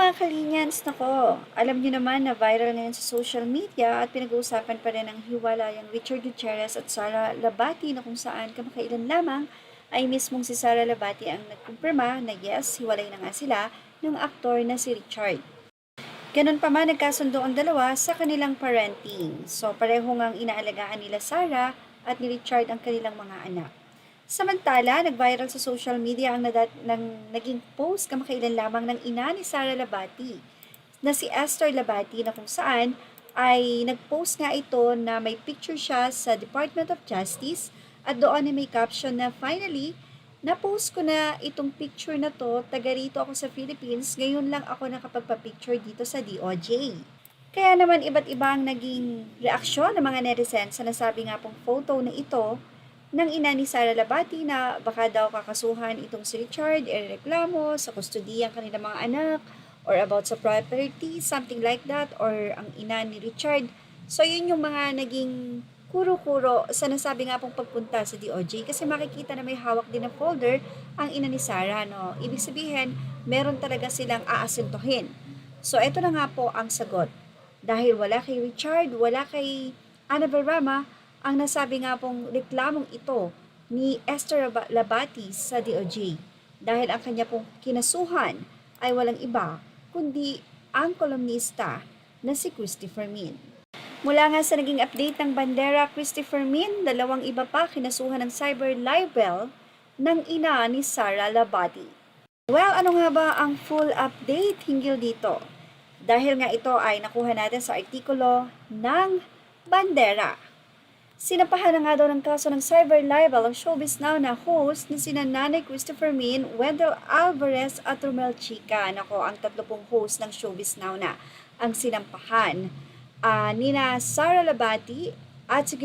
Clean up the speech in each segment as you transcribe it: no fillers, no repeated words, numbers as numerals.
Mga kalinyans, nako, alam niyo naman na viral ngayon sa social media at pinag-uusapan pa rin ang hiwalayang Richard Gutierrez at Sara Labati na kung saan kamakailan lamang ay mismong si Sara Labati ang nagkumpirma na yes, hiwalay na nga sila ng aktor na si Richard. Ganun pa man, nagkasundo ang dalawa sa kanilang parenting. So, pareho ngang inaalagaan nila Sara at ni Richard ang kanilang mga anak. Samantala, nag-viral sa social media ang naging post kamakailan lamang ng ina ni Sara Labati na si Esther Labati na kung saan ay nag-post nga ito na may picture siya sa Department of Justice at doon ay may caption na finally, na-post ko na itong picture na to, taga rito ako sa Philippines, ngayon lang ako nakapagpa-picture dito sa DOJ. Kaya naman iba't ibang naging reaksyon ng mga netizens sa nasabi nga pong photo na ito ng ina ni Sara Labati na baka daw kakasuhan itong si Richard, reklamo sa kustodiya ang kanilang mga anak or about sa property, something like that, or ang ina ni Richard. So yun yung mga naging kuro-kuro sa nasabi nga pong pagpunta sa DOJ kasi makikita na may hawak din na folder ang ina ni Sara, no? Ibig sabihin, meron talaga silang aasintuhin. So ito na nga po ang sagot. Dahil wala kay Richard, wala kay Annabel Rama, ang nasabi nga pong reklamong ito ni Esther Labati sa DOJ dahil ang kanya pong kinasuhan ay walang iba kundi ang kolumnista na si Christopher Min. Mula nga sa naging update ng Bandera, Christopher Min, dalawang iba pa kinasuhan ng cyber libel ng ina ni Sara Labati. Well, ano nga ba ang full update hinggil dito? Dahil nga ito ay nakuha natin sa artikulo ng Bandera. Sinampahan na nga daw ng kaso ng cyber libel ang Showbiz Now na host na sina Nanay Christopher Min, Wendell Alvarez at Romel Chica. Nako, ang 30 host ng Showbiz Now na ang sinampahan. Nina Sara Labati at si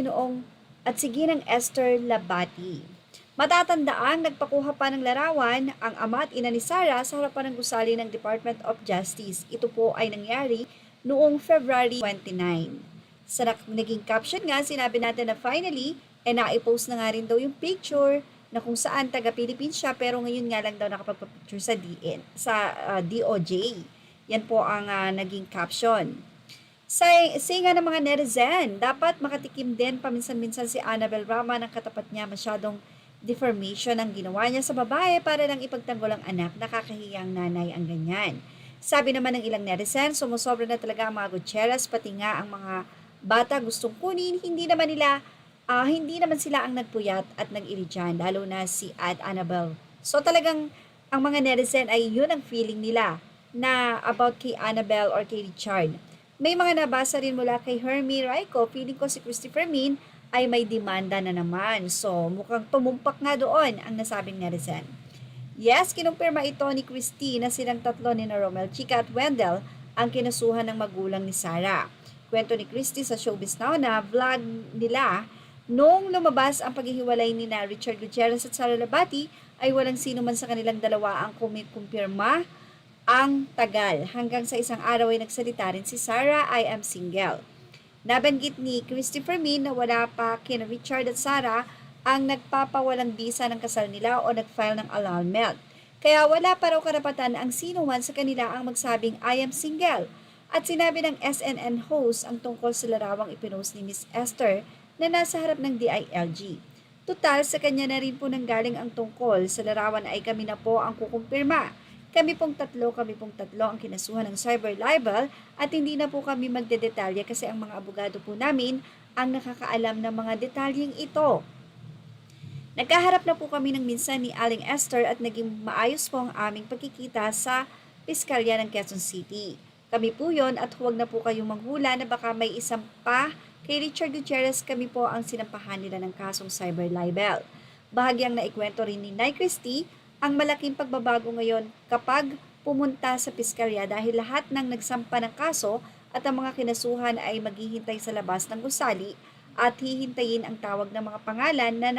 Ginang Esther Labati. Matatandaang nagpakuha pa ng larawan ang ama at ina ni Sara sa harapan ng gusali ng Department of Justice. Ito po ay nangyari noong February 29. Sa naging caption nga, sinabi natin na finally, naipost na nga rin daw yung picture na kung saan taga-Philippines siya pero ngayon nga lang daw nakapagpa-picture sa DOJ. Yan po ang naging caption. Say nga ng mga netizen, dapat makatikim din paminsan-minsan si Annabel Rama ng katapat niya, masyadong deformation ang ginawa niya sa babae para lang ipagtanggol ang anak, nakakahiyang nanay ang ganyan. Sabi naman ng ilang netizen, sumusobra na talaga ang mga Gutierrez, pati nga ang mga bata gustong kunin, hindi naman sila ang nagpuyat at nag-iri dyan, lalo na si Annabel. So talagang ang mga netizen ay yun ang feeling nila na about kay Annabel or kay Richard. May mga nabasa rin mula kay Hermie Raico, feeling ko si Christopher Min ay may demanda na naman. So mukhang tumumpak nga doon ang nasabing netizen. Yes, kinumpirma ito ni Christy na silang tatlo ni Romel Chica at Wendell ang kinasuhan ng magulang ni Sara. Kwento ni Christy sa Showbiz Now na vlog nila noong lumabas ang paghihiwalay ni na Richard Gutierrez at Sara Labati ay walang sino man sa kanilang dalawa ang kumpirma ang tagal. Hanggang sa isang araw ay nagsalita rin si Sara, I am single. Nabanggit ni Christopher Min na wala pa kina Richard at Sara ang nagpapawalang bisa ng kasal nila o nag-file ng annulment. Kaya wala pa raw karapatan ang sino man sa kanila ang magsabing I am single. At sinabi ng SNN host ang tungkol sa larawang ipinost ni Miss Esther na nasa harap ng DILG. Tutal, sa kanya na rin po nanggaling ang tungkol sa larawan ay kami na po ang kukumpirma. Kami pong tatlo ang kinasuhan ng cyber libel at hindi na po kami magdedetalye kasi ang mga abogado po namin ang nakakaalam ng mga detalyeng ito. Nagkaharap na po kami ng minsan ni Aling Esther at naging maayos po ang aming pagkikita sa Piskalya ng Quezon City. Kami po yon at huwag na po kayong manghula na baka may isang pa kay Richard Gutierrez, kami po ang sinampahan nila ng kasong cyber libel. Bahagyang naikwento rin ni Nay Christy ang malaking pagbabago ngayon kapag pumunta sa piskalya dahil lahat ng nagsampa ng kaso at ang mga kinasuhan ay maghihintay sa labas ng gusali at hihintayin ang tawag ng mga pangalan na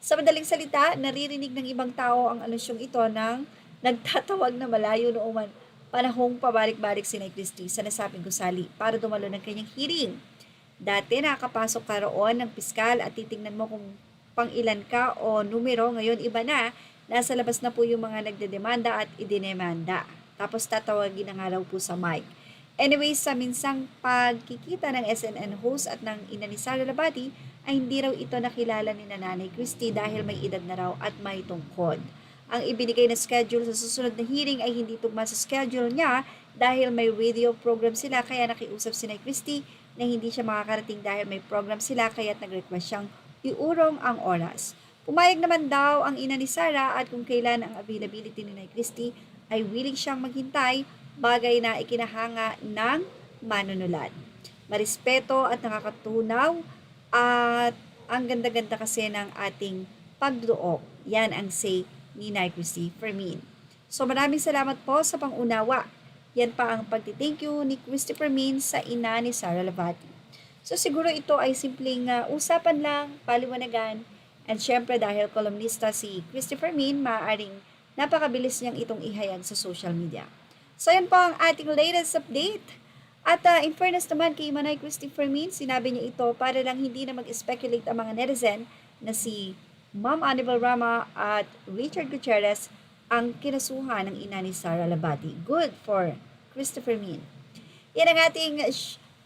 Sa madaling salita, naririnig ng ibang tao ang anunsiyong ito ng nagtatawag na malayo noong panahong pabalik-balik si Nay Christy sa nasabing gusali para dumalo ng kanyang hearing. Dati nakakapasok ka roon ng piskal at titingnan mo kung pang ilan ka o numero. Ngayon iba na, nasa labas na po yung mga nagdedemanda at idinemanda. Tapos tatawagin na nga raw po sa mic. Anyways, sa minsang pagkikita ng SNN host at ng ina ni Sara Labati, ay hindi raw ito nakilala ni Nanay Christie dahil may edad na raw at may tungkod. Ang ibinigay na schedule sa susunod na hearing ay hindi tugma sa schedule niya dahil may radio program sila kaya nakiusap si Nanay Christie na hindi siya makakarating dahil may program sila kaya nag-request siyang iurong ang oras. Pumayag naman daw ang ina ni Sara at kung kailan ang availability ni Nanay Christie ay willing siyang maghintay, bagay na ikinahanga ng manunulat. Marespeto at nakakatunaw at ang ganda-ganda kasi ng ating pagduok. Yan ang say ni Nanay Christie Fermin. So maraming salamat po sa pangunawa. Yan pa ang pagti-thank you ni Christie Fermin sa ina ni Sara Labati. So siguro ito ay simpleng usapan lang, paliwanagan. And syempre dahil kolumnista si Christie Fermin, maaaring napakabilis niyang itong ihayag sa social media. So yan po ang ating latest update. At in fairness naman kay Manay Christie Fermin, sinabi niya ito para lang hindi na mag-speculate ang mga netizen na si Ma'am Annabel Rama at Richard Gutierrez ang kinasuhan ng ina ni Sara Labati. Good for Christie Fermin. Yan ang ating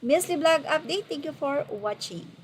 Miss Lee Vlog update. Thank you for watching.